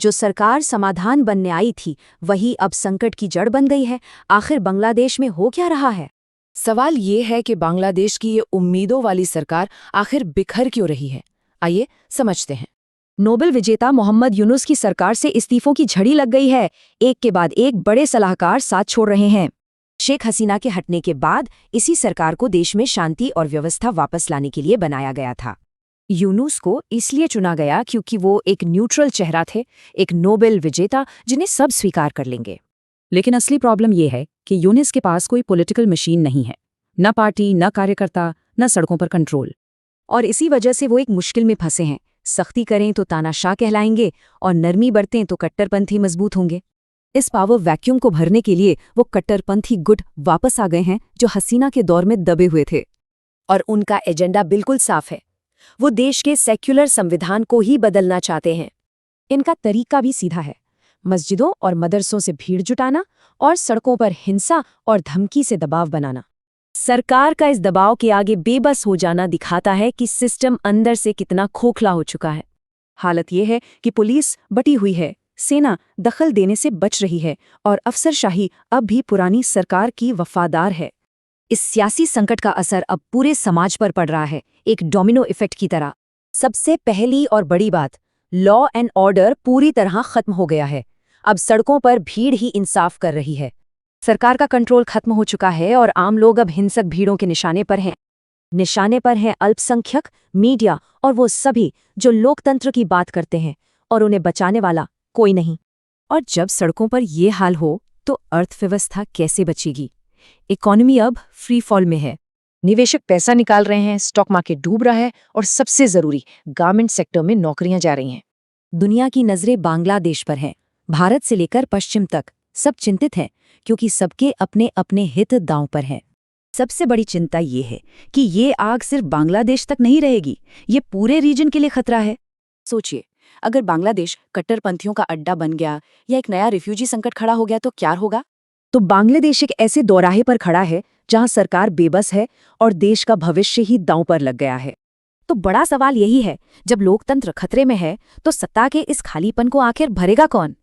जो सरकार समाधान बनने आई थी वही अब संकट की जड़ बन गई है। आखिर बांग्लादेश में हो क्या रहा है? सवाल ये है कि बांग्लादेश की ये उम्मीदों वाली सरकार आखिर बिखर क्यों रही है। आइए समझते हैं। नोबेल विजेता मोहम्मद यूनुस की सरकार से इस्तीफों की झड़ी लग गई है। एक के बाद एक बड़े सलाहकार साथ छोड़ रहे हैं। शेख हसीना के हटने के बाद इसी सरकार को देश में शांति और व्यवस्था वापस लाने के लिए बनाया गया था। यूनुस को इसलिए चुना गया क्योंकि वो एक न्यूट्रल चेहरा थे, एक नोबेल विजेता जिन्हें सब स्वीकार कर लेंगे। लेकिन असली प्रॉब्लम ये है कि यूनुस के पास कोई पॉलिटिकल मशीन नहीं है, न पार्टी, न कार्यकर्ता, न सड़कों पर कंट्रोल। और इसी वजह से वो एक मुश्किल में फंसे हैं। सख्ती करें तो तानाशाह कहलाएंगे और नरमी बरतें तो कट्टरपंथी मजबूत होंगे। इस पावर वैक्यूम को भरने के लिए वो कट्टरपंथी गुट वापस आ गए हैं जो हसीना के दौर में दबे हुए थे। और उनका एजेंडा बिल्कुल साफ है। वो देश के सेक्युलर संविधान को ही बदलना चाहते हैं। इनका तरीका भी सीधा है, मस्जिदों और मदरसों से भीड़ जुटाना और सड़कों पर हिंसा और धमकी से दबाव बनाना। सरकार का इस दबाव के आगे बेबस हो जाना दिखाता है कि सिस्टम अंदर से कितना खोखला हो चुका है। हालत यह है कि पुलिस बटी हुई है, सेना दखल देने से बच रही है और अफसरशाही अब भी पुरानी सरकार की वफादार है। इस सियासी संकट का असर अब पूरे समाज पर पड़ रहा है, एक डोमिनो इफेक्ट की तरह। सबसे पहली और बड़ी बात, लॉ एंड ऑर्डर पूरी तरह खत्म हो गया है। अब सड़कों पर भीड़ ही इंसाफ कर रही है। सरकार का कंट्रोल खत्म हो चुका है और आम लोग अब हिंसक भीड़ों के निशाने पर हैं। निशाने पर हैं अल्पसंख्यक, मीडिया और वो सभी जो लोकतंत्र की बात करते हैं, और उन्हें बचाने वाला कोई नहीं। और जब सड़कों पर ये हाल हो तो अर्थव्यवस्था कैसे बचेगी? इकोनॉमी अब फ्री फॉल में है। निवेशक पैसा निकाल रहे हैं, स्टॉक मार्केट डूब रहा है और सबसे जरूरी गारमेंट सेक्टर में नौकरियां जा रही हैं। दुनिया की नजरें बांग्लादेश पर हैं। भारत से लेकर पश्चिम तक सब चिंतित हैं क्योंकि सबके अपने अपने हित दांव पर हैं। सबसे बड़ी चिंता ये है कि ये आग सिर्फ बांग्लादेश तक नहीं रहेगी, ये पूरे रीजन के लिए खतरा है। सोचिए, अगर बांग्लादेश कट्टरपंथियों का अड्डा बन गया या एक नया रिफ्यूजी संकट खड़ा हो गया तो क्या होगा? तो बांग्लादेश एक ऐसे दोराहे पर खड़ा है जहां सरकार बेबस है और देश का भविष्य ही दांव पर लग गया है। तो बड़ा सवाल यही है, जब लोकतंत्र खतरे में है तो सत्ता के इस खालीपन को आखिर भरेगा कौन?